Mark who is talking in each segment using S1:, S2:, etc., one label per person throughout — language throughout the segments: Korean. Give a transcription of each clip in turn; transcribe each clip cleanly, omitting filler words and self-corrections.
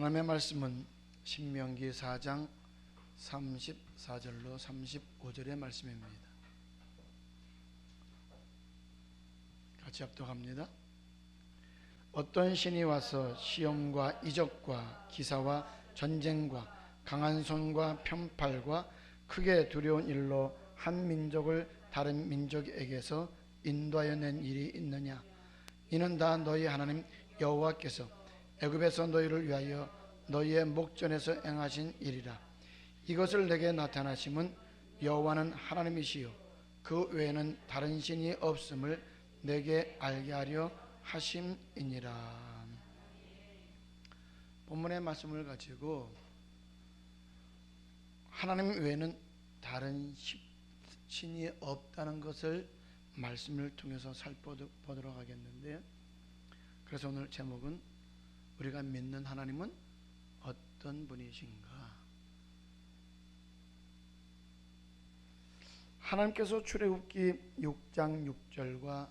S1: 하나님의 말씀은 신명기 4장 34절로 35절의 말씀입니다. 같이 합독합니다. 어떤 신이 와서 시험과 이적과 기사와 전쟁과 강한 손과 편팔과 크게 두려운 일로 한 민족을 다른 민족에게서 인도하여 낸 일이 있느냐? 이는 다 너희 하나님 여호와께서 애굽에서 너희를 위하여 너희의 목전에서 행하신 일이라. 이것을 내게 나타나심은 여호와는 하나님이시요 그 외에는 다른 신이 없음을 내게 알게 하려 하심이니라. 본문의 말씀을 가지고 하나님 외에는 다른 신이 없다는 것을 말씀을 통해서 살펴보도록 하겠는데요. 그래서 오늘 제목은 우리가 믿는 하나님은 어떤 분이신가? 하나님께서 출애굽기 6장 6절과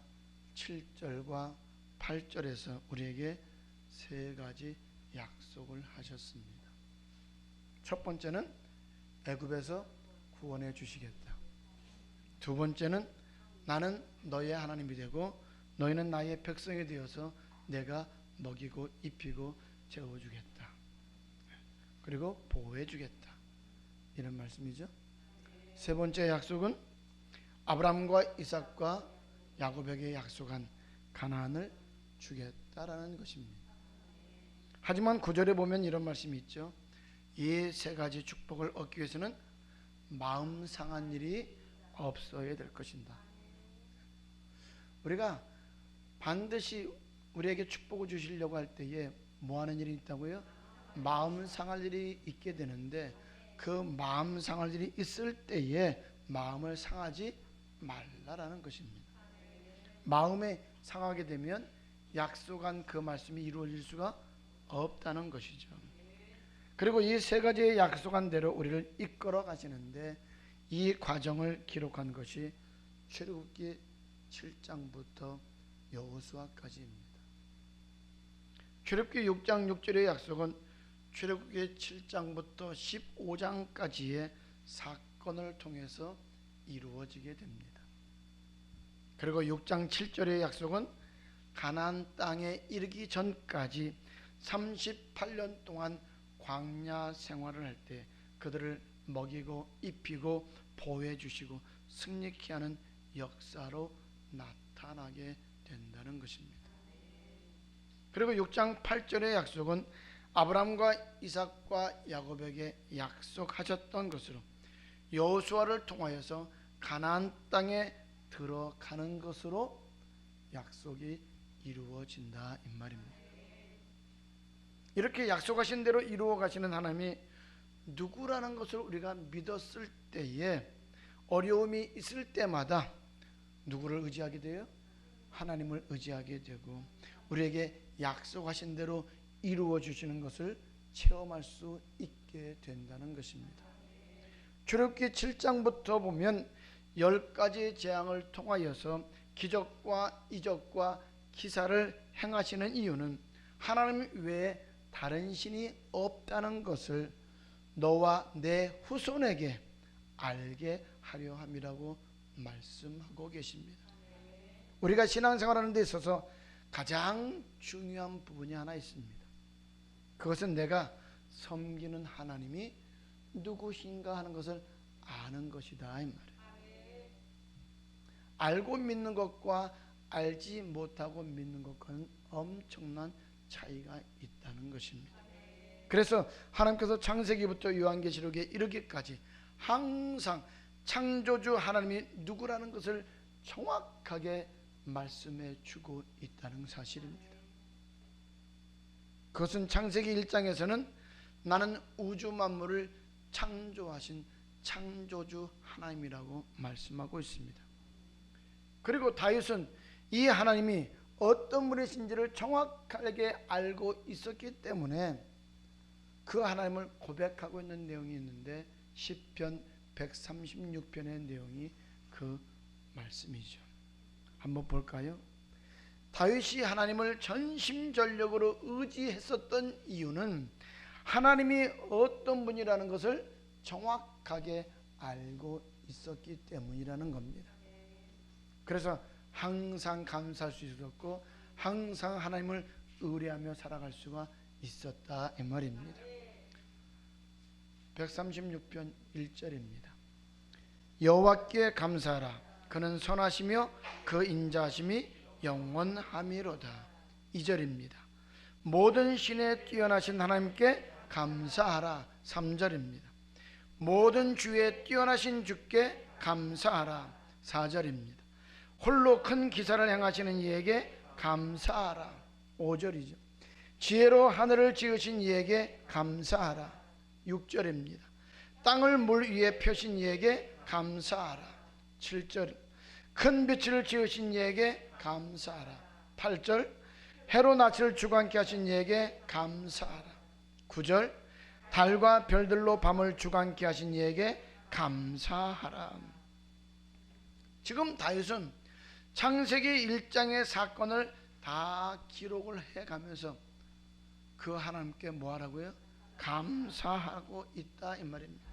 S1: 7절과 8절에서 우리에게 세 가지 약속을 하셨습니다. 첫 번째는 애굽에서 구원해 주시겠다. 두 번째는 나는 너의 하나님이 되고 너희는 나의 백성이 되어서 내가 먹이고 입히고 재워주겠다. 그리고 보호해주겠다. 이런 말씀이죠. 세 번째 약속은 아브라함과 이삭과 야곱에게 약속한 가나안을 주겠다라는 것입니다. 하지만 9절에 보면 이런 말씀이 있죠. 이 세 가지 축복을 얻기 위해서는 마음 상한 일이 없어야 될 것이다. 우리가 반드시 우리에게 축복을 주시려고 할 때에 뭐 하는 일이 있다고요? 마음 상할 일이 있게 되는데 그 마음 상할 일이 있을 때에 마음을 상하지 말라라는 것입니다. 마음에 상하게 되면 약속한 그 말씀이 이루어질 수가 없다는 것이죠. 그리고 이 세 가지의 약속한 대로 우리를 이끌어 가시는데 이 과정을 기록한 것이 출애굽기 7장부터 여호수아까지입니다. 출애굽기 6장 6절의 약속은 출애굽기 7장부터 15장까지의 사건을 통해서 이루어지게 됩니다. 그리고 6장 7절의 약속은 가나안 땅에 이르기 전까지 38년 동안 광야 생활을 할 때 그들을 먹이고 입히고 보호해 주시고 승리케 하는 역사로 나타나게 된다는 것입니다. 그리고 6장 8절의 약속은 아브라함과 이삭과 야곱에게 약속하셨던 것으로 여호수아를 통하여서 가나안 땅에 들어가는 것으로 약속이 이루어진다 이 말입니다. 이렇게 약속하신 대로 이루어 가시는 하나님이 누구라는 것을 우리가 믿었을 때에 어려움이 있을 때마다 누구를 의지하게 돼요? 하나님을 의지하게 되고 우리에게 약속하신 대로 이루어 주시는 것을 체험할 수 있게 된다는 것입니다. 출애굽기 7장부터 보면 10가지 재앙을 통하여서 기적과 이적과 기사를 행하시는 이유는 하나님 외에 다른 신이 없다는 것을 너와 내 후손에게 알게 하려 함이라고 말씀하고 계십니다. 우리가 신앙생활하는 데 있어서 가장 중요한 부분이 하나 있습니다. 그것은 내가 섬기는 하나님이 누구신가 하는 것을 아는 것이다 이 말이에요. 알고 믿는 것과 알지 못하고 믿는 것과는 엄청난 차이가 있다는 것입니다. 그래서 하나님께서 창세기부터 요한계시록에 이르기까지 항상 창조주 하나님이 누구라는 것을 정확하게 말씀해 주고 있다는 사실입니다. 그것은 창세기 1장에서는 나는 우주 만물을 창조하신 창조주 하나님이라고 말씀하고 있습니다. 그리고 다윗은 이 하나님이 어떤 분이신지를 정확하게 알고 있었기 때문에 그 하나님을 고백하고 있는 내용이 있는데 시편 136편의 내용이 그 말씀이죠. 한번 볼까요? 다윗이 하나님을 전심전력으로 의지했었던 이유는 하나님이 어떤 분이라는 것을 정확하게 알고 있었기 때문이라는 겁니다. 그래서 항상 감사할 수 있었고 항상 하나님을 의뢰하며 살아갈 수가 있었다 이 말입니다. 136편 1절입니다. 여호와께 감사하라. 그는 선하시며 그 인자하심이 영원함이로다. 2절입니다. 모든 신에 뛰어나신 하나님께 감사하라. 3절입니다. 모든 주에 뛰어나신 주께 감사하라. 4절입니다. 홀로 큰 기사를 행하시는 이에게 감사하라. 5절이죠. 지혜로 하늘을 지으신 이에게 감사하라. 6절입니다. 땅을 물 위에 펴신 이에게 감사하라. 7절. 큰 빛을 지으신 이에게 감사하라. 8절. 해로 낯을 주관케 하신 이에게 감사하라. 9절. 달과 별들로 밤을 주관케 하신 이에게 감사하라. 지금 다윗은 창세기 1장의 사건을 다 기록을 해가면서 그 하나님께 뭐하라고요? 감사하고 있다 이 말입니다.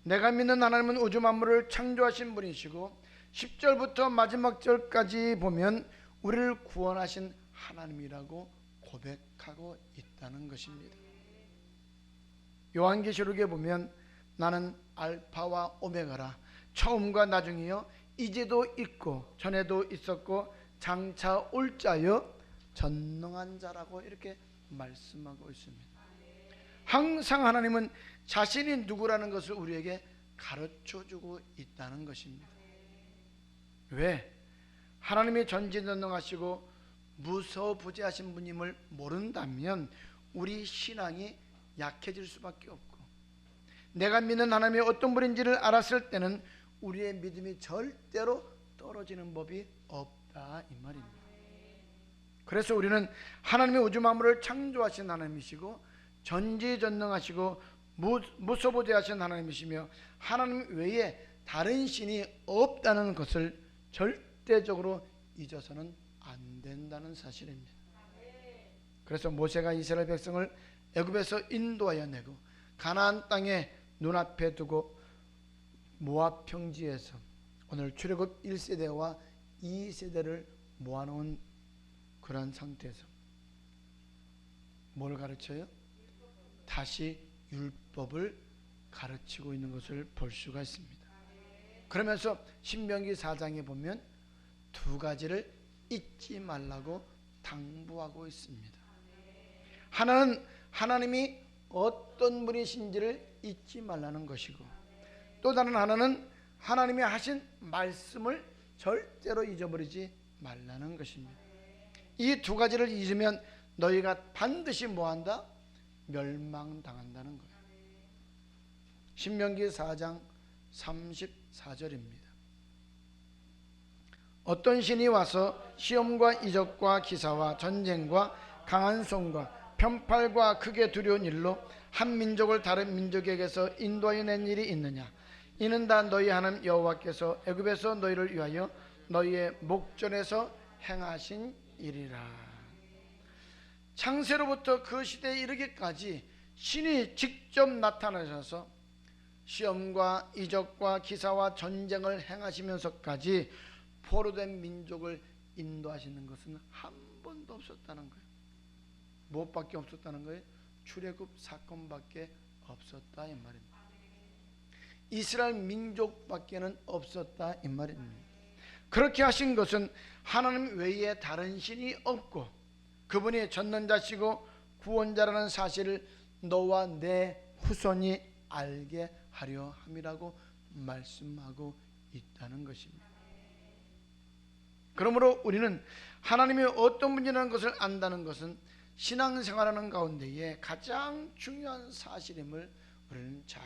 S1: 내가 믿는 하나님은 우주 만물을 창조하신 분이시고 10절부터 마지막 절까지 보면 우리를 구원하신 하나님이라고 고백하고 있다는 것입니다. 요한계시록에 보면 나는 알파와 오메가라, 처음과 나중이요, 이제도 있고 전에도 있었고 장차 올 자여 전능한 자라고 이렇게 말씀하고 있습니다. 항상 하나님은 자신이 누구라는 것을 우리에게 가르쳐주고 있다는 것입니다. 왜? 하나님이 전지전능하시고 무서부재하신 분임을 모른다면 우리 신앙이 약해질 수밖에 없고, 내가 믿는 하나님이 어떤 분인지를 알았을 때는 우리의 믿음이 절대로 떨어지는 법이 없다 이 말입니다. 그래서 우리는 하나님이 우주 만물을 창조하신 하나님이시고 전지전능하시고 무소부재하신 하나님이시며 하나님 외에 다른 신이 없다는 것을 절대적으로 잊어서는 안 된다는 사실입니다. 그래서 모세가 이스라엘 백성을 애굽에서 인도하여 내고 가나안 땅에 눈앞에 두고 모압 평지에서 오늘 출애굽 1세대와 2세대를 모아놓은 그런 상태에서 뭘 가르쳐요? 다시 율법을 가르치고 있는 것을 볼 수가 있습니다. 그러면서 신명기 4장에 보면 두 가지를 잊지 말라고 당부하고 있습니다. 하나는 하나님이 어떤 분이신지를 잊지 말라는 것이고, 또 다른 하나는 하나님이 하신 말씀을 절대로 잊어버리지 말라는 것입니다. 이 두 가지를 잊으면 너희가 반드시 뭐한다? 멸망당한다는 거예요. 신명기 4장 34절입니다. 어떤 신이 와서 시험과 이적과 기사와 전쟁과 강한 손과 편팔과 크게 두려운 일로 한 민족을 다른 민족에게서 인도하여 낸 일이 있느냐? 이는 다 너희 하나님 여호와께서 애굽에서 너희를 위하여 너희의 목전에서 행하신 일이라. 창세로부터 그 시대에 이르기까지 신이 직접 나타나셔서 시험과 이적과 기사와 전쟁을 행하시면서까지 포로된 민족을 인도하시는 것은 한 번도 없었다는 거예요. 무엇밖에 없었다는 거예요? 출애굽 사건밖에 없었다 이 말입니다. 이스라엘 민족밖에는 없었다 이 말입니다. 그렇게 하신 것은 하나님 외에 다른 신이 없고 그분이 전능자시고 구원자라는 사실을 너와 내 후손이 알게 하려 함이라고 말씀하고 있다는 것입니다. 그러므로 우리는 하나님이 어떤 분이라는 것을 안다는 것은 신앙생활하는 가운데에 가장 중요한 사실임을 우리는 잘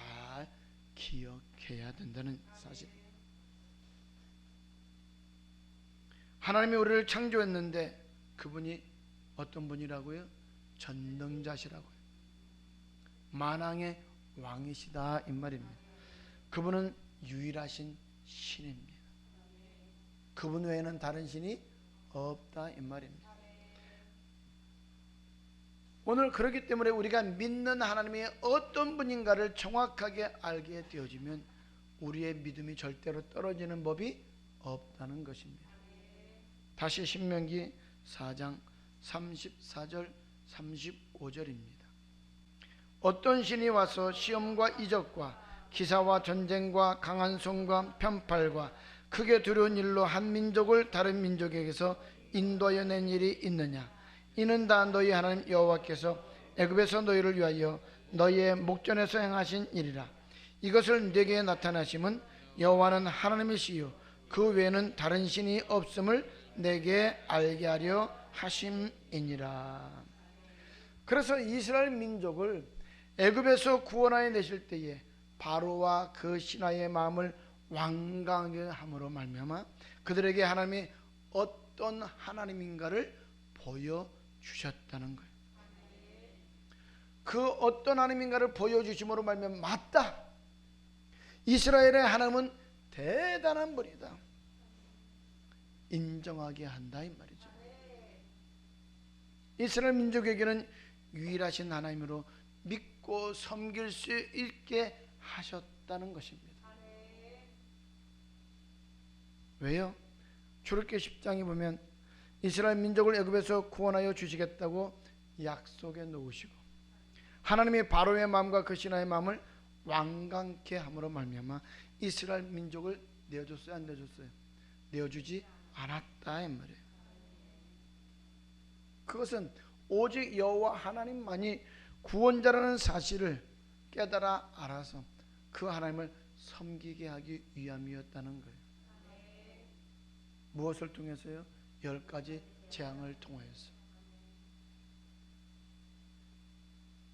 S1: 기억해야 된다는 사실입니다. 하나님이 우리를 창조했는데 그분이 어떤 분이라고요? 전능자시라고요. 만왕의 왕이시다 이 말입니다. 그분은 유일하신 신입니다. 그분 외에는 다른 신이 없다 이 말입니다. 오늘 그렇기 때문에 우리가 믿는 하나님이 어떤 분인가를 정확하게 알게 되어지면 우리의 믿음이 절대로 떨어지는 법이 없다는 것입니다. 다시 신명기 4장 34절 35절입니다. 어떤 신이 와서 시험과 이적과 기사와 전쟁과 강한 손과 편팔과 크게 두려운 일로 한 민족을 다른 민족에게서 인도하여 낸 일이 있느냐? 이는 다 너희 하나님 여호와께서 애굽에서 너희를 위하여 너희의 목전에서 행하신 일이라. 이것을 네게 나타나심은 여호와는 하나님이시요 그 외에는 다른 신이 없음을 내게 알게 하려 하심이니라. 그래서 이스라엘 민족을 애굽에서 구원하여 내실 때에 바로와 그 신하의 마음을 완강하게 함으로 말미암아 그들에게 하나님이 어떤 하나님인가를 보여주셨다는 거예요. 그 어떤 하나님인가를 보여주심으로 말미암아 맞다, 이스라엘의 하나님은 대단한 분이다, 인정하게 한다 이 말이죠. 이스라엘 민족에게는 유일하신 하나님으로 믿고 섬길 수 있게 하셨다는 것입니다. 왜요? 출애굽기 10장에 보면 이스라엘 민족을 애굽에서 구원하여 주시겠다고 약속해 놓으시고 하나님이 바로의 마음과 그 신하의 마음을 완강케 함으로 말미암아 이스라엘 민족을 내어줬어요, 안 내어줬어요? 내어주지 않았다 이 말이에요. 그것은 오직 여호와 하나님만이 구원자라는 사실을 깨달아 알아서 그 하나님을 섬기게 하기 위함이었다는 거예요. 무엇을 통해서요? 10가지 재앙을 통하여서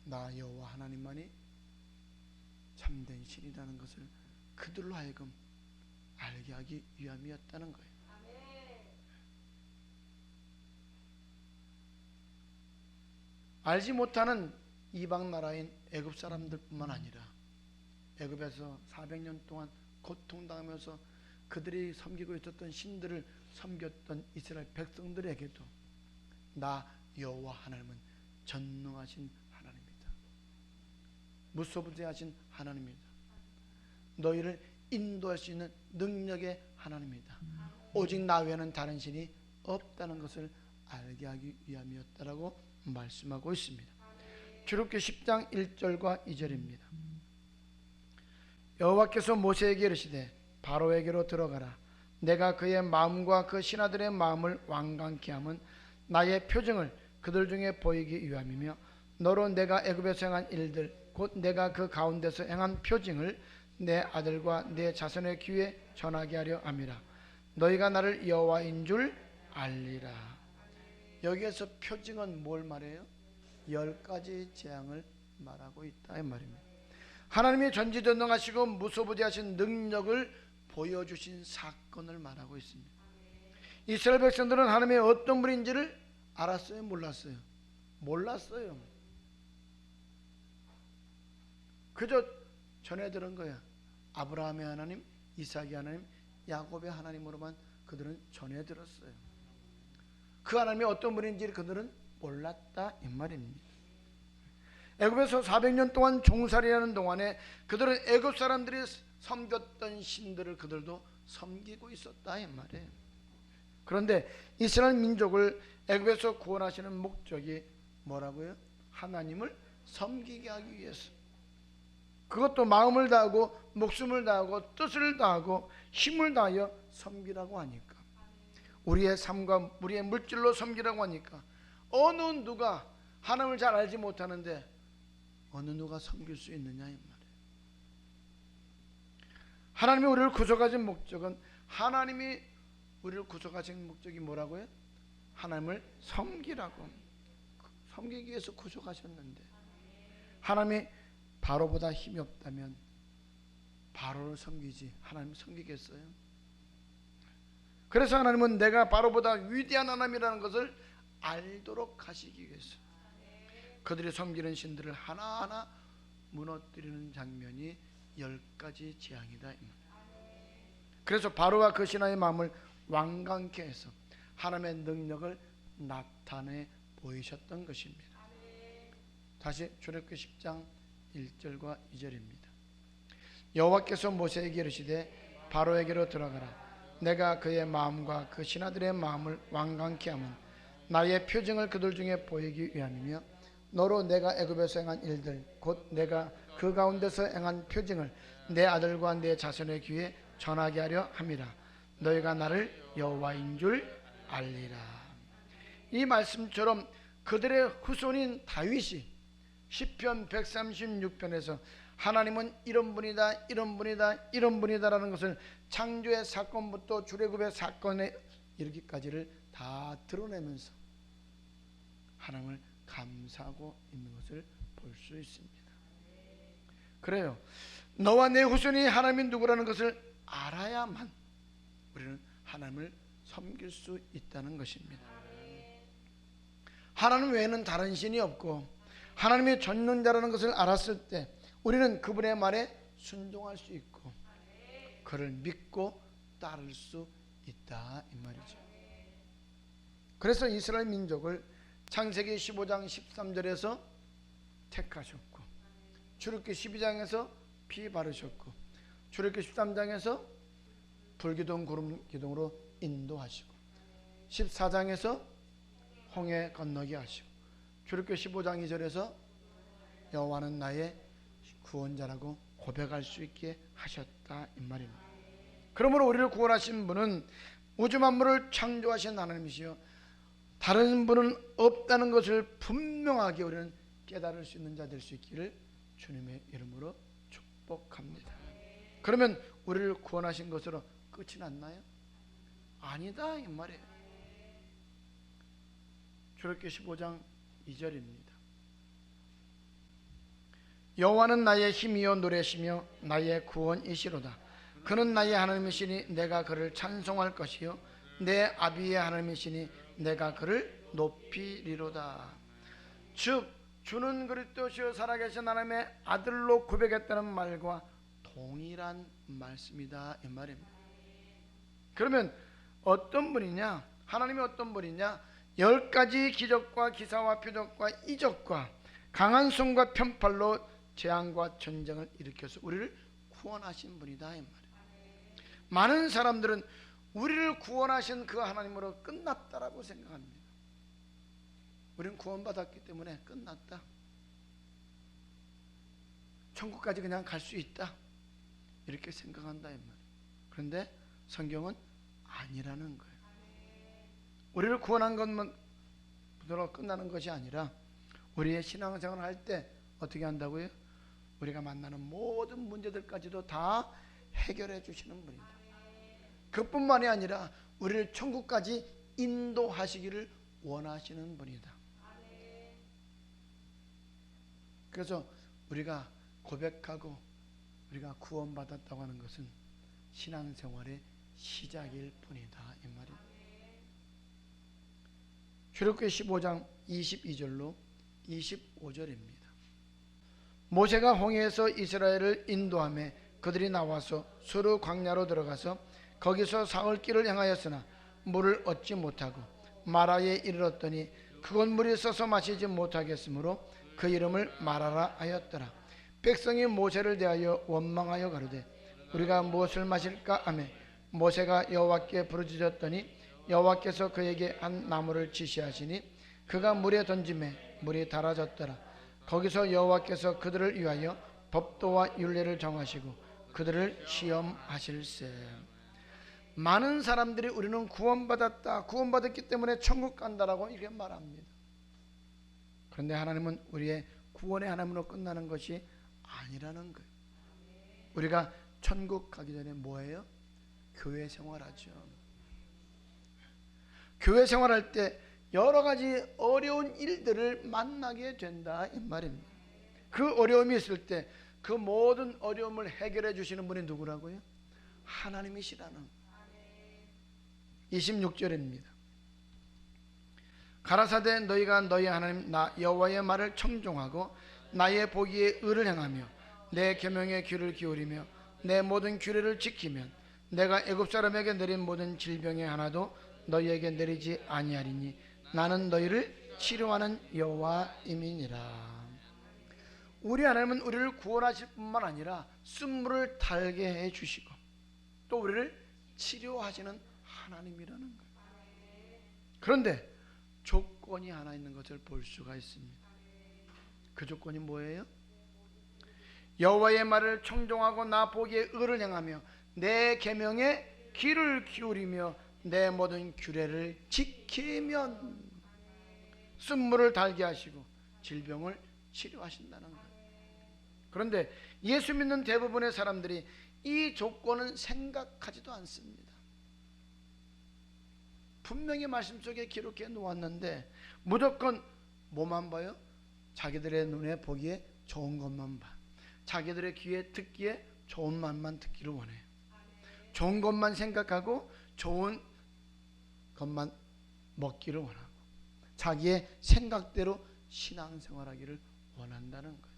S1: 나 여호와 하나님만이 참된 신이라는 것을 그들로 하여금 알게 하기 위함이었다는 거예요. 알지 못하는 이방 나라인 애굽 사람들뿐만 아니라 애굽에서 400년 동안 고통당하면서 그들이 섬기고 있었던 신들을 섬겼던 이스라엘 백성들에게도 나 여호와 하나님은 전능하신 하나님이다, 무소부재하신 하나님이다, 너희를 인도할 수 있는 능력의 하나님이다, 오직 나 외에는 다른 신이 없다는 것을 알게 하기 위함이었다라고 말씀하고 있습니다. 출애굽기 10장 1절과 2절입니다. 여호와께서 모세에게 이르시되 바로에게로 들어가라. 내가 그의 마음과 그 신하들의 마음을 완강케 함은 나의 표징을 그들 중에 보이기 위함이며 너로 내가 애굽에서 행한 일들 곧 내가 그 가운데서 행한 표징을 내 아들과 내 자손의 귀에 전하게 하려 함이라. 너희가 나를 여호와인 줄 알리라. 여기에서 표징은 뭘 말해요? 10가지 재앙을 말하고 있다 이 말입니다. 하나님이 전지전능하시고 무소부재하신 능력을 보여주신 사건을 말하고 있습니다. 이스라엘 백성들은 하나님의 어떤 분인지를 알았어요? 몰랐어요? 몰랐어요. 그저 전해 들은 거야. 아브라함의 하나님, 이삭의 하나님, 야곱의 하나님으로만 그들은 전해 들었어요. 그 하나님이 어떤 분인지를 그들은 몰랐다 이 말입니다. 애굽에서 400년 동안 종살이하는 동안에 그들은 애굽 사람들이 섬겼던 신들을 그들도 섬기고 있었다 이 말이에요. 그런데 이스라엘 민족을 애굽에서 구원하시는 목적이 뭐라고요? 하나님을 섬기게 하기 위해서, 그것도 마음을 다하고 목숨을 다하고 뜻을 다하고 힘을 다하여 섬기라고 하니까, 우리의 삶과 우리의 물질로 섬기라고 하니까 어느 누가 하나님을 잘 알지 못하는데 어느 누가 섬길 수 있느냐 이 말이에요. 하나님이 우리를 구속하신 목적은, 하나님이 우리를 구속하신 목적이 뭐라고요? 하나님을 섬기라고, 섬기기 위해서 구속하셨는데 하나님이 바로보다 힘이 없다면 바로를 섬기지 하나님 섬기겠어요? 그래서 하나님은 내가 바로보다 위대한 하나님이라는 것을 알도록 하시기 위해서 그들이 섬기는 신들을 하나하나 무너뜨리는 장면이 10가지 재앙이다. 그래서 바로가 그 신하의 마음을 완강케 해서 하나님의 능력을 나타내 보이셨던 것입니다. 다시 출애굽기 10장 1절과 2절입니다. 여호와께서 모세에게 이르시되 바로에게로 들어가라. 내가 그의 마음과 그 신하들의 마음을 완강케 하면 나의 표징을 그들 중에 보이기 위함이며 너로 내가 애굽에서 행한 일들 곧 내가 그 가운데서 행한 표징을 내 아들과 내 자손의 귀에 전하게 하려 함이라. 너희가 나를 여호와인 줄 알리라. 이 말씀처럼 그들의 후손인 다윗이 시편 136편에서 하나님은 이런 분이다, 이런 분이다, 이런 분이다라는 것을 창조의 사건부터 출애굽의 사건에 이르기까지를 다 드러내면서 하나님을 감사하고 있는 것을 볼 수 있습니다. 그래요. 너와 내 후손이 하나님이 누구라는 것을 알아야만 우리는 하나님을 섬길 수 있다는 것입니다. 하나님 외에는 다른 신이 없고 하나님이 전능자라는 것을 알았을 때 우리는 그분의 말에 순종할 수 있고 그를 믿고 따를 수 있다 이 말이죠. 그래서 이스라엘 민족을 창세기 15장 13절에서 택하셨고 출애굽기 12장에서 피 바르셨고 출애굽기 13장에서 불기둥 구름 기둥으로 인도하시고 14장에서 홍해 건너게 하시고 출애굽기 15장 2절에서 여호와는 나의 구원자라고 고백할 수 있게 하셨다 이 말입니다. 그러므로 우리를 구원하신 분은 우주 만물을 창조하신 하나님이시요 다른 분은 없다는 것을 분명하게 우리는 깨달을 수 있는 자 될 수 있기를 주님의 이름으로 축복합니다. 그러면 우리를 구원하신 것으로 끝이 났나요? 아니다 이 말이에요. 출애굽기 15장 2절입니다. 여호와는 나의 힘이요 노래시며 나의 구원이시로다. 그는 나의 하나님이시니 내가 그를 찬송할 것이요 내 아비의 하나님이시니 내가 그를 높이리로다. 즉 주는 그리스도시요 살아계신 하나님의 아들로 고백했다는 말과 동일한 말씀이다 이 말입니다. 그러면 어떤 분이냐? 하나님이 어떤 분이냐? 10가지 기적과 기사와 표적과 이적과 강한 손과 편팔로 재앙과 전쟁을 일으켜서 우리를 구원하신 분이다 이 말이에요. 많은 사람들은 우리를 구원하신 그 하나님으로 끝났다라고 생각합니다. 우리는 구원받았기 때문에 끝났다. 천국까지 그냥 갈 수 있다. 이렇게 생각한다 이 말이에요. 그런데 성경은 아니라는 거예요. 우리를 구원한 것만 그대로 끝나는 것이 아니라 우리의 신앙생활을 할 때 어떻게 한다고요? 우리가 만나는 모든 문제들까지도 다 해결해 주시는 분이다. 그뿐만이 아니라 우리를 천국까지 인도하시기를 원하시는 분이다. 그래서 우리가 고백하고 우리가 구원받았다고 하는 것은 신앙생활의 시작일 뿐이다 이 말입니다. 출애굽기 15장 22절로 25절입니다. 모세가 홍해에서 이스라엘을 인도하며 그들이 나와서 수르 광야로 들어가서 거기서 사흘 길을 행하였으나 물을 얻지 못하고 마라에 이르렀더니 그곳 물이 써서 마시지 못하겠으므로 그 이름을 마라라 하였더라. 백성이 모세를 대하여 원망하여 가로되 우리가 무엇을 마실까 하며 모세가 여호와께 부르짖었더니 여호와께서 그에게 한 나무를 지시하시니 그가 물에 던지매 물이 달아졌더라. 거기서 여호와께서 그들을 위하여 법도와 율례를 정하시고 그들을 시험하실세. 많은 사람들이 우리는 구원받았다, 구원받았기 때문에 천국 간다라고 이렇게 말합니다. 그런데 하나님은 우리의 구원의 하나님으로 끝나는 것이 아니라는 거예요. 우리가 천국 가기 전에 뭐예요? 교회 생활하죠. 교회 생활할 때 여러 가지 어려운 일들을 만나게 된다 이 말입니다. 그 어려움이 있을 때 그 모든 어려움을 해결해 주시는 분이 누구라고요? 하나님이시라는 26절입니다. 가라사대 너희가 너희 하나님 나 여호와의 말을 청종하고 나의 보기에 의를 행하며 내 계명에 귀를 기울이며 내 모든 규례를 지키면 내가 애굽 사람에게 내린 모든 질병의 하나도 너희에게 내리지 아니하리니 나는 너희를 치료하는 여호와임이니라. 우리 하나님은 우리를 구원하실 뿐만 아니라 쓴물을 달게 해 주시고 또 우리를 치료하시는 하나님이라는 거예요. 그런데 조건이 하나 있는 것을 볼 수가 있습니다. 그 조건이 뭐예요? 여호와의 말을 청종하고 나 보기에 의를 행하며 내 계명에 귀를 기울이며 내 모든 규례를 지키면 쓴물을 달게 하시고 질병을 치료하신다는 거예요. 그런데 예수 믿는 대부분의 사람들이 이 조건은 생각하지도 않습니다. 분명히 말씀 속에 기록해 놓았는데 무조건 뭐만 봐요? 자기들의 눈에 보기에 좋은 것만 봐. 자기들의 귀에 듣기에 좋은 말만 듣기를 원해요. 좋은 것만 생각하고 좋은 것만 먹기를 원하고 자기의 생각대로 신앙생활하기를 원한다는 거예요.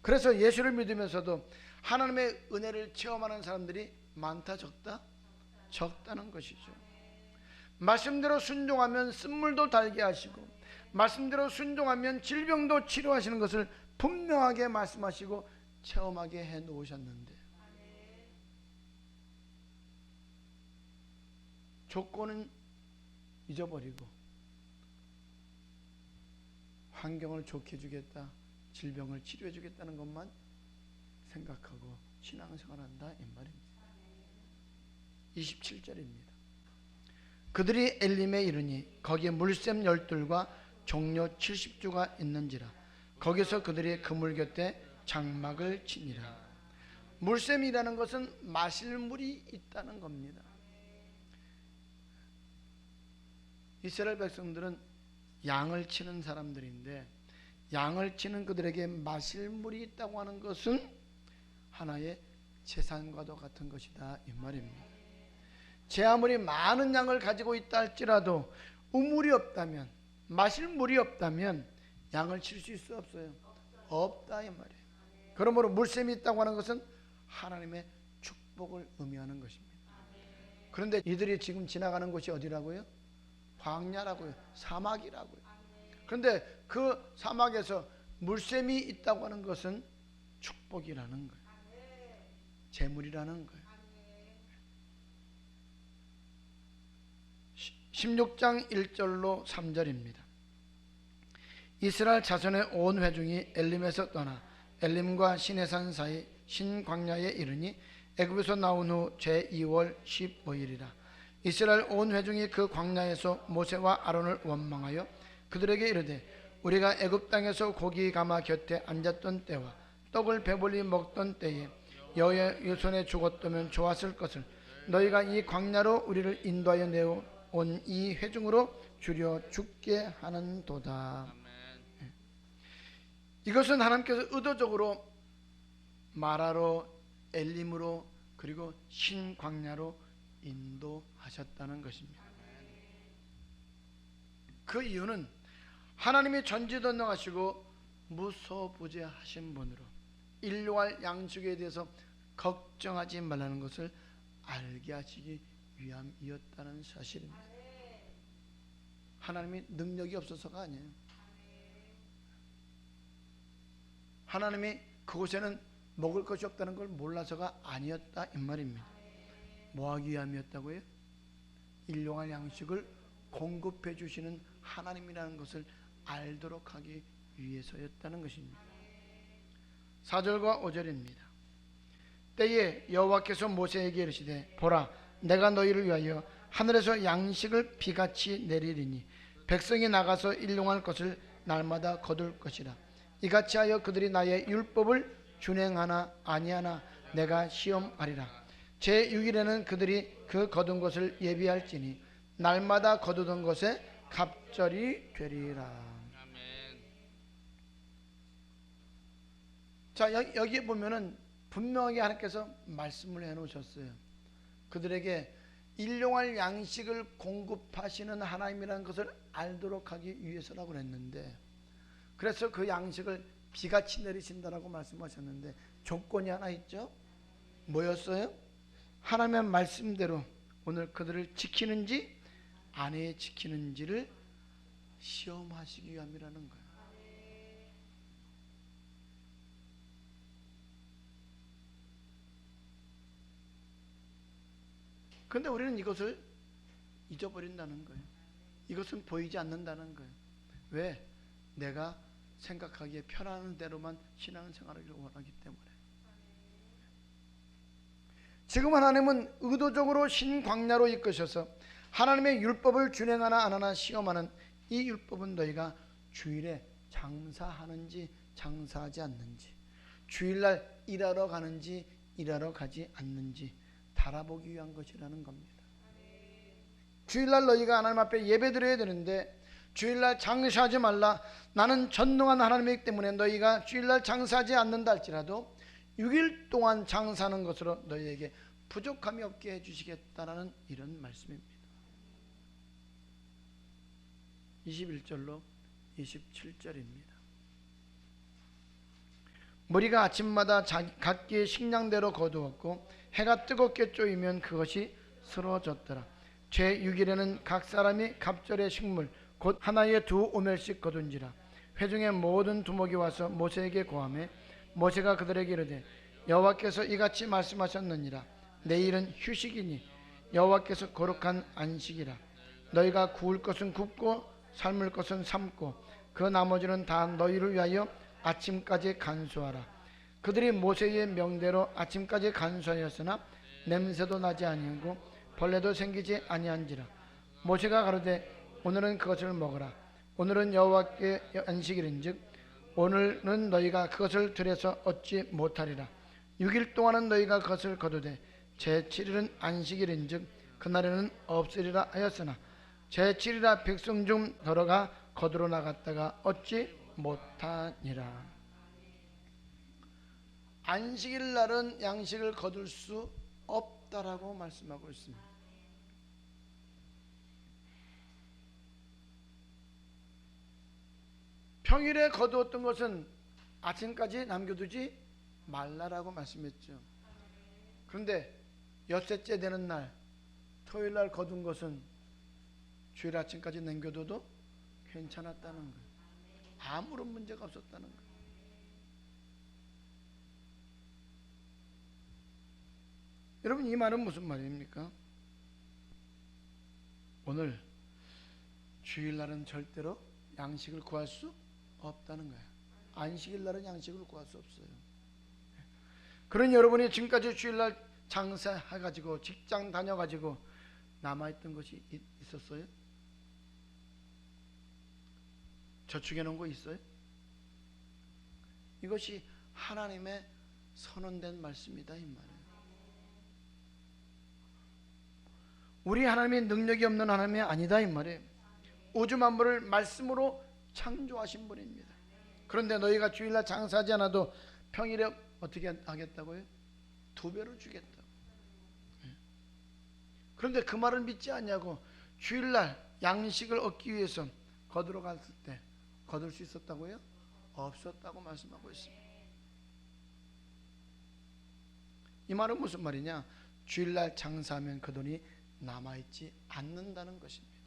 S1: 그래서 예수를 믿으면서도 하나님의 은혜를 체험하는 사람들이 많다 적다? 적다는 것이죠. 말씀대로 순종하면 쓴물도 달게 하시고 말씀대로 순종하면 질병도 치료하시는 것을 분명하게 말씀하시고 체험하게 해 놓으셨는데 조건은 잊어버리고 환경을 좋게 주겠다, 질병을 치료해 주겠다는 것만 생각하고 신앙생활한다 이 말입니다. 27절입니다. 그들이 엘림에 이르니 거기에 물샘 10들과 종려 70주가 있는지라 거기서 그들이 그물 곁에 장막을 치니라. 물샘이라는 것은 마실 물이 있다는 겁니다. 이스라엘 백성들은 양을 치는 사람들인데 양을 치는 그들에게 마실 물이 있다고 하는 것은 하나의 재산과도 같은 것이다 이 말입니다. 제 아무리 많은 양을 가지고 있다 할지라도 우물이 없다면 마실 물이 없다면 양을 칠 수 있어 없어요? 없다 이 말이에요. 그러므로 물샘이 있다고 하는 것은 하나님의 축복을 의미하는 것입니다. 그런데 이들이 지금 지나가는 곳이 어디라고요? 광야라고요. 사막이라고요. 그런데 그 사막에서 물샘이 있다고 하는 것은 축복이라는 거예요. 재물이라는 거예요. 16장 1절로 3절입니다. 이스라엘 자손의 온 회중이 엘림에서 떠나 엘림과 시내산 사이 신광야에 이르니 애굽에서 나온 후 제2월 15일이라. 이스라엘 온 회중이 그 광야에서 모세와 아론을 원망하여 그들에게 이르되 우리가 애굽 땅에서 고기 가마 곁에 앉았던 때와 떡을 배불리 먹던 때에 여호와의 손에 죽었다면 좋았을 것을 너희가 이 광야로 우리를 인도하여 내어 온 이 회중으로 줄여 죽게 하는도다. 이것은 하나님께서 의도적으로 마라로 엘림으로 그리고 신광야로 인도하셨다는 것입니다. 그 이유는 하나님이 전지전능하시고 무소부재하신 분으로 일용할 양식에 대해서 걱정하지 말라는 것을 알게 하시기 위함이었다는 사실입니다. 하나님이 능력이 없어서가 아니에요. 하나님이 그곳에는 먹을 것이 없다는 걸 몰라서가 아니었다 이 말입니다. 뭐하기 위함이었다고요? 일용할 양식을 공급해 주시는 하나님이라는 것을 알도록 하기 위해서였다는 것입니다. 4절과 5절입니다. 때에 여호와께서 모세에게 이르시되 보라 내가 너희를 위하여 하늘에서 양식을 비같이 내리리니 백성이 나가서 일용할 것을 날마다 거둘 것이라. 이같이 하여 그들이 나의 율법을 준행하나 아니하나 내가 시험하리라. 제6일에는 그들이 그 거둔 것을 예비할지니 날마다 거두던 것에 갑절이 되리라. 자, 여기 보면은 분명하게 하나님께서 말씀을 해놓으셨어요. 그들에게 일용할 양식을 공급하시는 하나님이라는 것을 알도록 하기 위해서라고 그랬는데, 그래서 그 양식을 비같이 내리신다라고 말씀하셨는데 조건이 하나 있죠. 뭐였어요? 하나님의 말씀대로 오늘 그들을 지키는지 안 지키는지를 시험하시기 위함이라는 거예요. 그런데 우리는 이것을 잊어버린다는 거예요. 이것은 보이지 않는다는 거예요. 왜? 내가 생각하기에 편안한 대로만 신앙생활을 원하기 때문에. 지금 하나님은 의도적으로 신광야로 이끄셔서 하나님의 율법을 준행하나 안 하나 시험하는 이 율법은 너희가 주일에 장사하는지 장사하지 않는지, 주일날 일하러 가는지 일하러 가지 않는지 달아보기 위한 것이라는 겁니다. 주일날 너희가 하나님 앞에 예배드려야 되는데 주일날 장사하지 말라. 나는 전능한 하나님이기 때문에 너희가 주일날 장사하지 않는다 할지라도 6일 동안 장사하는 것으로 너희에게 부족함이 없게 해주시겠다라는 이런 말씀입니다. 21절로 27절입니다. 무리가 아침마다 각기의 식량대로 거두었고 해가 뜨겁게 쪼이면 그것이 쓰러졌더라. 제6일에는 각 사람이 갑절의 식물 곧 하나에 2오멜씩 거둔지라. 회중의 모든 두목이 와서 모세에게 고하매 모세가 그들에게 이르되 여호와께서 이같이 말씀하셨느니라. 내일은 휴식이니 여호와께서 거룩한 안식이라. 너희가 구울 것은 굽고 삶을 것은 삶고 그 나머지는 다 너희를 위하여 아침까지 간수하라. 그들이 모세의 명대로 아침까지 간수하였으나 냄새도 나지 아니하고 벌레도 생기지 아니한지라. 모세가 가로되 오늘은 그것을 먹으라. 오늘은 여호와께 안식일인즉 오늘은 너희가 그것을 들여서 얻지 못하리라. 6일 동안은 너희가 그것을 거두되 제7일은 안식일인즉 그날에는 없으리라 하였으나 제7일이라 백성 중 들어가 거두러 나갔다가 얻지 못하니라. 안식일 날은 양식을 거둘 수 없다라고 말씀하고 있습니다. 평일에 거두었던 것은 아침까지 남겨두지 말라라고 말씀했죠. 그런데 엿새째 되는 날 토요일 날 거둔 것은 주일 아침까지 남겨둬도 괜찮았다는 거예요. 아무런 문제가 없었다는 거예요. 여러분, 이 말은 무슨 말입니까? 오늘 주일날은 절대로 양식을 구할 수 없다는 거예요. 안식일 날은 양식을 구할 수 없어요. 그런 여러분이 지금까지 주일날 장사해가지고 직장 다녀가지고 남아있던 것이 있었어요? 저축해 놓은 거 있어요? 이것이 하나님의 선언된 말씀이다 이 말이에요. 우리 하나님이 능력이 없는 하나님이 아니다 이 말이에요. 우주 만물을 말씀으로 창조하신 분입니다. 그런데 너희가 주일날 장사하지 않아도 평일에 어떻게 하겠다고요? 2배로 주겠다고. 그런데 그 말을 믿지 않냐고. 주일날 양식을 얻기 위해서 거두러 갔을 때 거둘 수 있었다고요? 없었다고 말씀하고 있습니다. 이 말은 무슨 말이냐? 주일날 장사하면 그 돈이 남아있지 않는다는 것입니다.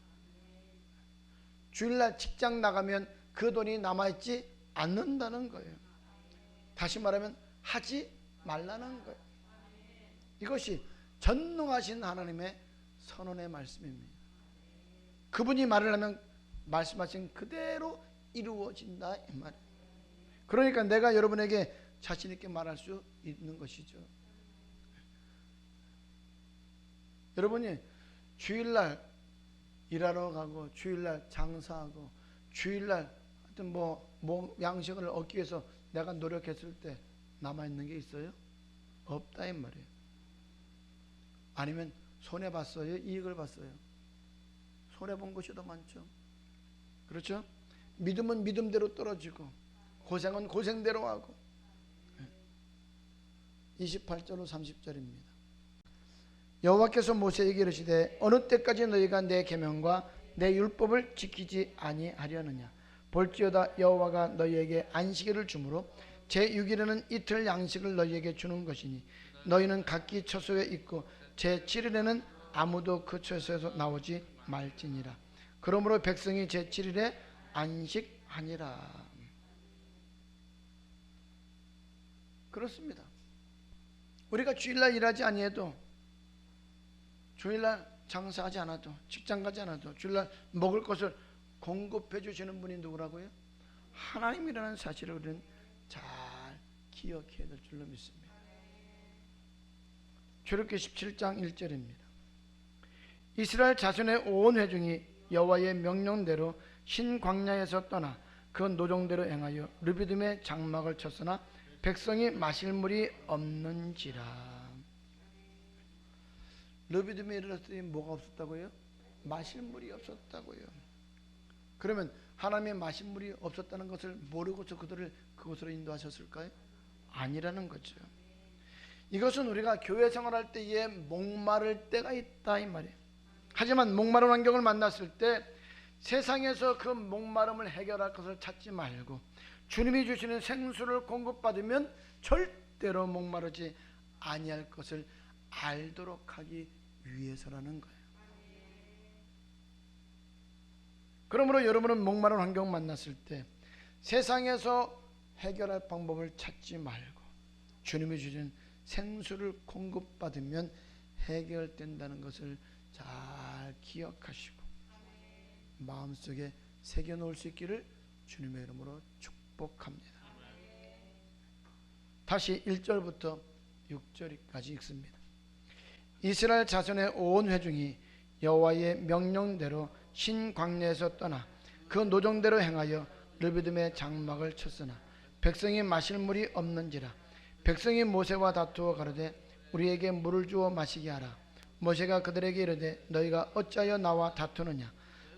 S1: 주일날 직장 나가면 그 돈이 남아있지 않는다는 거예요. 다시 말하면 하지 말라는 거예요. 이것이 전능하신 하나님의 선언의 말씀입니다. 그분이 말을 하면 말씀하신 그대로 이루어진다 이 말이에요. 그러니까 내가 여러분에게 자신 있게 말할 수 있는 것이죠. 여러분이 주일날 일하러 가고 주일날 장사하고 주일날 하여튼 뭐 양식을 얻기 위해서 내가 노력했을 때 남아있는 게 있어요? 없다 이 말이에요. 아니면 손해봤어요? 이익을 봤어요? 손해본 것이 더 많죠. 그렇죠? 믿음은 믿음대로 떨어지고 고생은 고생대로 하고. 28절로 30절입니다. 여호와께서 모세에게 이르시되 어느 때까지 너희가 내 계명과 내 율법을 지키지 아니하려느냐. 볼지어다 여호와가 너희에게 안식일을 주므로 제6일에는 이틀 양식을 너희에게 주는 것이니 너희는 각기 처소에 있고 제7일에는 아무도 그 처소에서 나오지 말지니라. 그러므로 백성이 제7일에 안식하니라. 그렇습니다. 우리가 주일날 일하지 아니해도 주일날 장사하지 않아도, 직장 가지 않아도 주일날 먹을 것을 공급해 주시는 분이 누구라고요? 하나님이라는 사실을 우리는 잘 기억해야 될 줄로 믿습니다. 출애굽기 17장 1절입니다. 이스라엘 자손의 온 회중이 여호와의 명령대로 신 광야에서 떠나 그 노종대로 행하여 르비딤의 장막을 쳤으나 백성이 마실 물이 없는지라. 르비딤에 이르렀더니 뭐가 없었다고요? 마실 물이 없었다고요. 그러면 하나님의 마실 물이 없었다는 것을 모르고서 그들을 그곳으로 인도하셨을까요? 아니라는 거죠. 이것은 우리가 교회 생활할 때에 목마를 때가 있다 이 말이에요. 하지만 목마른 환경을 만났을 때 세상에서 그 목마름을 해결할 것을 찾지 말고 주님이 주시는 생수를 공급받으면 절대로 목마르지 아니할 것을 알도록 하기 위해서라는 거예요. 그러므로 여러분은 목마른 환경 만났을 때 세상에서 해결할 방법을 찾지 말고 주님이 주신 생수를 공급받으면 해결된다는 것을 잘 기억하시고 마음속에 새겨놓을 수 있기를 주님의 이름으로 축복합니다. 다시 1절부터 6절까지 읽습니다. 이스라엘 자손의 온 회중이 여호와의 명령대로 신 광야에서 떠나 그 노종대로 행하여 르비딤의 장막을 쳤으나 백성이 마실 물이 없는지라. 백성이 모세와 다투어 가로되 우리에게 물을 주어 마시게 하라. 모세가 그들에게 이르되 너희가 어찌하여 나와 다투느냐?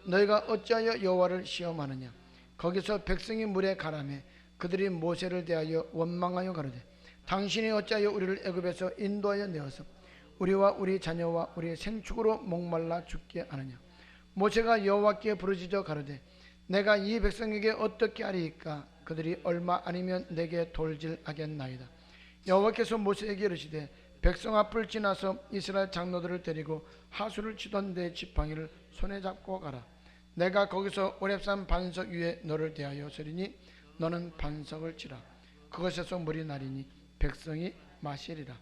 S1: 너희가 어찌하여 여호와를 시험하느냐? 거기서 백성이 물에 가라매 그들이 모세를 대하여 원망하여 가로되 당신이 어찌하여 우리를 애굽에서 인도하여 내어서 우리와 우리 자녀와 우리의 생축으로 목말라 죽게 하느냐? 모세가 여호와께 부르짖어 가로되 내가 이 백성에게 어떻게 하리이까? 그들이 얼마 아니면 내게 돌질하겠나이다. 여호와께서 모세에게 이르시되 백성 앞을 지나서 이스라엘 장로들을 데리고 하수를 치던 내 지팡이를 손에 잡고 가라. 내가 거기서 오렙산 반석 위에 너를 대하여 서리니 너는 반석을 치라. 그것에서 물이 나리니 백성이 마시리라.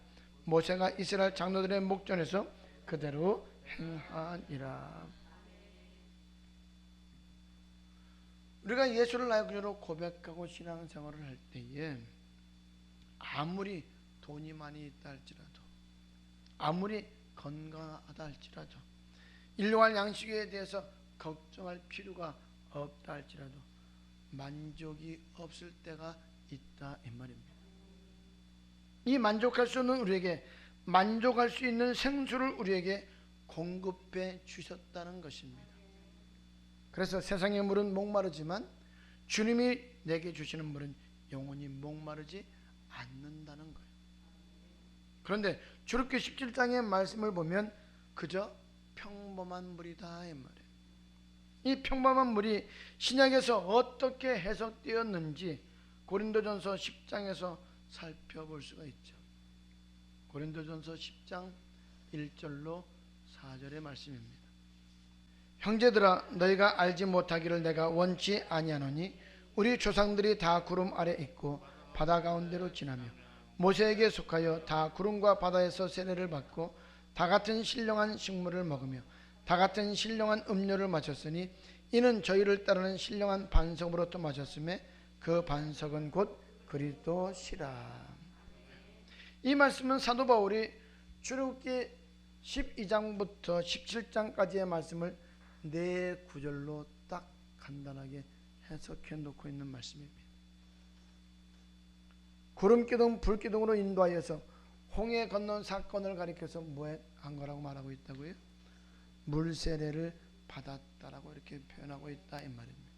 S1: 모세가 이스라엘 장로들의 목전에서 그대로 행하니라. 우리가 예수를 나의 구주로 고백하고 신앙생활을 할 때에 아무리 돈이 많이 있다 할지라도 아무리 건강하다 할지라도 일용할 양식에 대해서 걱정할 필요가 없다 할지라도 만족이 없을 때가 있다 이 말입니다. 이 만족할 수 없는 우리에게 만족할 수 있는 생수를 우리에게 공급해 주셨다는 것입니다. 그래서 세상의 물은 목마르지만 주님이 내게 주시는 물은 영원히 목마르지 않는다는 거예요. 그런데 출애굽기 17장의 말씀을 보면 그저 평범한 물이다 이 말이에요. 이 평범한 물이 신약에서 어떻게 해석되었는지 고린도전서 10장에서 살펴볼 수가 있죠. 고린도전서 10장 1절로 4절의 말씀입니다. 형제들아 너희가 알지 못하기를 내가 원치 아니하노니 우리 조상들이 다 구름 아래 있고 바다 가운데로 지나며 모세에게 속하여 다 구름과 바다에서 세례를 받고 다 같은 신령한 식물을 먹으며 다 같은 신령한 음료를 마셨으니 이는 저희를 따르는 신령한 반석으로부터 마셨음에 그 반석은 곧 그리스도시라. 이 말씀은 사도 바울이 출애굽기 12장부터 17장까지의 말씀을 네 구절로 딱 간단하게 해석해 놓고 있는 말씀입니다. 구름기둥 불기둥으로 인도하여서 홍해 건넌 사건을 가리켜서 뭐한 거라고 말하고 있다고요? 물세례를 받았다라고 이렇게 표현하고 있다 이 말입니다.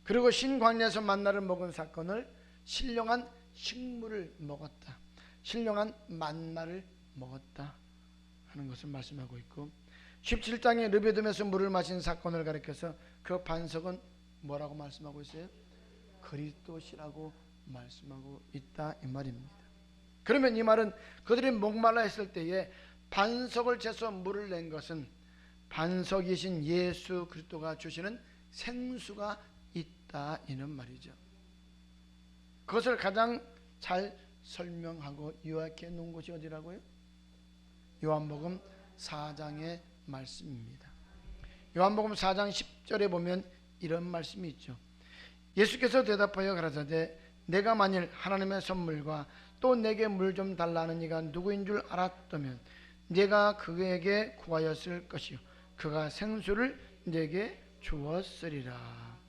S1: 그리고 신광야에서 만나를 먹은 사건을 신령한 식물을 먹었다, 신령한 만나를 먹었다 하는 것을 말씀하고 있고 17장에 르비딤에서 물을 마신 사건을 가리켜서 그 반석은 뭐라고 말씀하고 있어요? 그리스도시라고 말씀하고 있다 이 말입니다. 그러면 이 말은 그들이 목말라 했을 때에 반석을 채서 물을 낸 것은 반석이신 예수 그리스도가 주시는 생수가 있다 이는 말이죠. 그것을 가장 잘 설명하고 요약해 놓은 곳이 어디라고요? 요한복음 4장의 말씀입니다. 요한복음 4장 10절에 보면 이런 말씀이 있죠. 예수께서 대답하여 가라사대 내가 만일 하나님의 선물과 또 내게 물 좀 달라는 이가 누구인 줄 알았다면 내가 그에게 구하였을 것이요 그가 생수를 내게 주었으리라.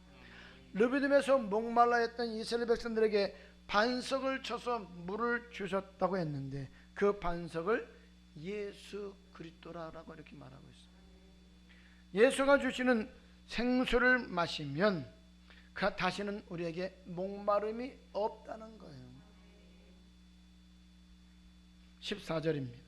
S1: 르비딤에서 목말라 했던 이스라엘 백성들에게 반석을 쳐서 물을 주셨다고 했는데 그 반석을 예수 그리스도라고 이렇게 말하고 있습니다. 예수가 주시는 생수를 마시면 다시는 우리에게 목마름이 없다는 거예요. 14절입니다.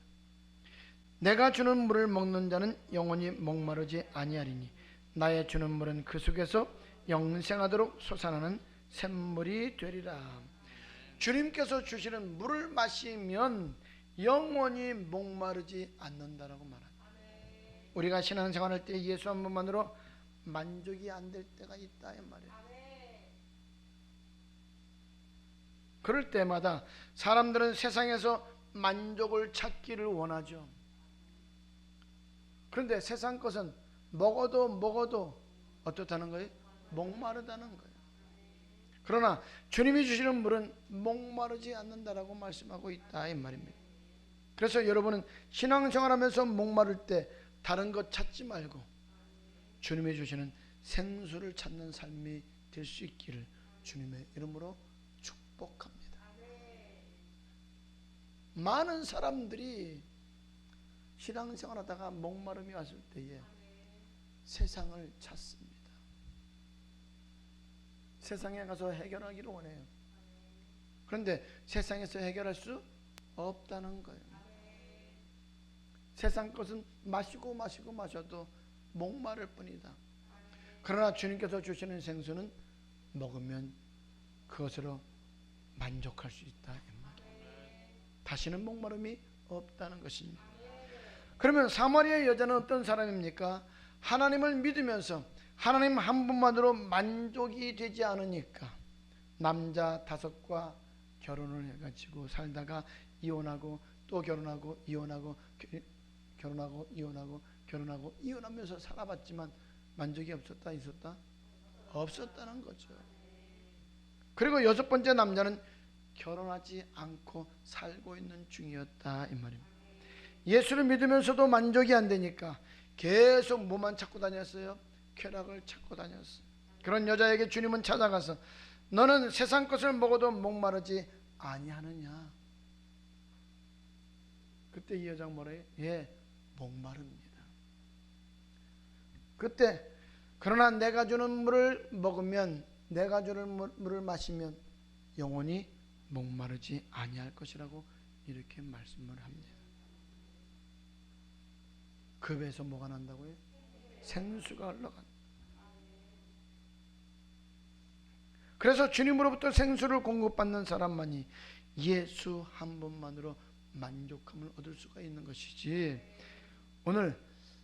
S1: 내가 주는 물을 먹는 자는 영원히 목마르지 아니하리니 나의 주는 물은 그 속에서 영생하도록 솟아나는 샘물이 되리라. 주님께서 주시는 물을 마시면 영원히 목마르지 않는다라고 말합니다. 우리가 신앙생활할 때 예수 한 번만으로 만족이 안 될 때가 있다 이 말이에요. 그럴 때마다 사람들은 세상에서 만족을 찾기를 원하죠. 그런데 세상 것은 먹어도 어떻다는 거예요? 목마르다는 거예요. 그러나 주님이 주시는 물은 목마르지 않는다라고 말씀하고 있다 이 말입니다. 그래서 여러분은 신앙생활하면서 목마를 때 다른 것 찾지 말고 주님이 주시는 생수를 찾는 삶이 될 수 있기를 주님의 이름으로 축복합니다. 많은 사람들이 신앙생활하다가 목마름이 왔을 때에 세상을 찾습니다. 세상에 가서 해결하기를 원해요. 그런데 세상에서 해결할 수 없다는 거예요. 세상 것은 마셔도 목마를 뿐이다. 그러나 주님께서 주시는 생수는 먹으면 그것으로 만족할 수 있다. 다시는 목마름이 없다는 것입니다. 그러면 사마리아 여자는 어떤 사람입니까? 하나님을 믿으면서 하나님 한 분만으로 만족이 되지 않으니까 남자 5과 결혼을 해가지고 살다가 이혼하고 또 결혼하고 이혼하고 결혼하고 이혼하고 결혼하고 이혼하면서 살아봤지만 만족이 없었다 있었다? 없었다는 거죠. 그리고 6번째 남자는 결혼하지 않고 살고 있는 중이었다 이 말입니다. 예수를 믿으면서도 만족이 안 되니까 계속 뭐만 찾고 다녔어요? 쾌락을 찾고 다녔어요. 그런 여자에게 주님은 찾아가서 너는 세상 것을 먹어도 목마르지 아니하느냐? 그때 이 여자가 뭐래요? 예, 목마릅니다. 그때 그러나 내가 주는 물을 먹으면 내가 주는 물을 마시면 영원히 목마르지 아니할 것이라고 이렇게 말씀을 합니다. 그 배에서 뭐가 난다고요? 생수가 흘러간다. 그래서 주님으로부터 생수를 공급받는 사람만이 예수 한 분만으로 만족함을 얻을 수가 있는 것이지, 오늘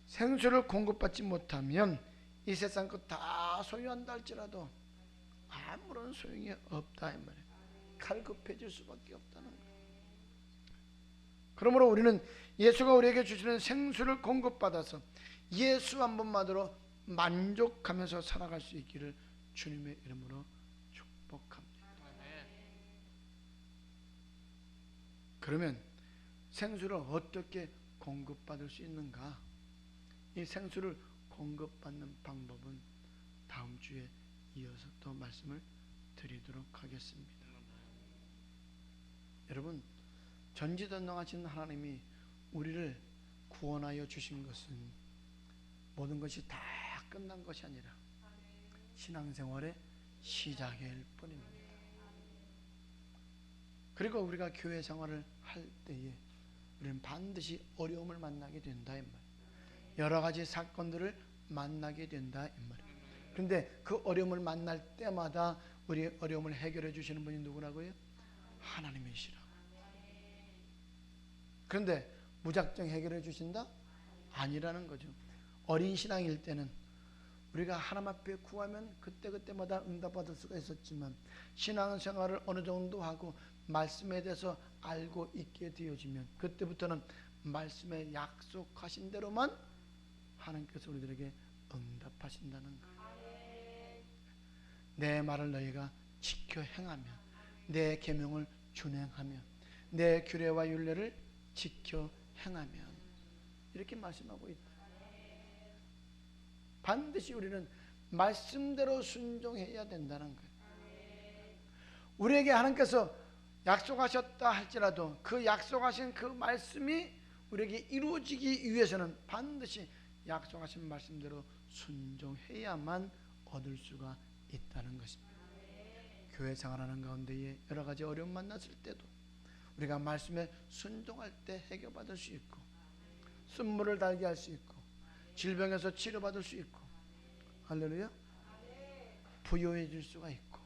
S1: 생수를 공급받지 못하면 이 세상 것 다 소유한다 할지라도 아무런 소용이 없다 이 말이에요. 갈급해질 수밖에 없다는 거예요. 그러므로 우리는 예수가 우리에게 주시는 생수를 공급받아서 예수 한 분만으로 만족하면서 살아갈 수 있기를 주님의 이름으로 축복합니다. 그러면 생수를 어떻게 공급받을 수 있는가? 이 생수를 공급받는 방법은 다음 주에 이어서 또 말씀을 드리도록 하겠습니다. 여러분, 전지전능하신 하나님이 우리를 구원하여 주신 것은 모든 것이 다 끝난 것이 아니라 신앙생활의 시작일 뿐입니다. 그리고 우리가 교회 생활을 할 때에 우리는 반드시 어려움을 만나게 된다 이 말이에요. 여러 가지 사건들을 만나게 된다 이 말이에요. 그런데 그 어려움을 만날 때마다 우리 어려움을 해결해 주시는 분이 누구라고요? 하나님이시라고. 그런데 무작정 해결해 주신다? 아니라는 거죠. 어린 신앙일 때는 우리가 하나님 앞에 구하면 그때그때마다 응답받을 수가 있었지만 신앙생활을 어느 정도 하고 말씀에 대해서 알고 있게 되어지면 그때부터는 말씀에 약속하신 대로만 하나님께서 우리들에게 응답하신다는 거예요. 내 말을 너희가 지켜 행하면, 내 계명을 준행하면, 내 규례와 율례를 지켜 행하면, 이렇게 말씀하고 있다. 반드시 우리는 말씀대로 순종해야 된다는 거예요. 우리에게 하나님께서 약속하셨다 할지라도 그 약속하신 그 말씀이 우리에게 이루어지기 위해서는 반드시 약속하신 말씀대로 순종해야만 얻을 수가 있다는 것입니다. 교회 생활하는 가운데에 여러 가지 어려움 만났을 때도 우리가 말씀에 순종할 때 해결받을 수 있고, 쓴물을 달게 할 수 있고, 질병에서 치료받을 수 있고, 할렐루야, 부유해질 수가 있고,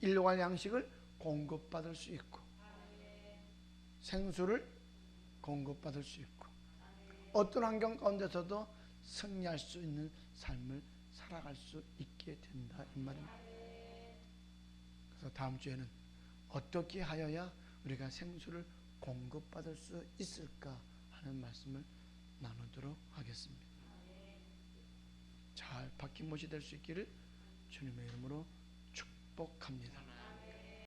S1: 일용할 양식을 공급받을 수 있고, 생수를 공급받을 수 있고, 어떤 환경 가운데서도 승리할 수 있는 삶을 살아갈 수 있게 된다, 이 말입니다. 그래서 다음 주에는 어떻게 하여야 우리가 생수를 공급받을 수 있을까 하는 말씀을 나누도록 하겠습니다. 잘 박힌 못이 될 수 있기를 주님의 이름으로 축복합니다.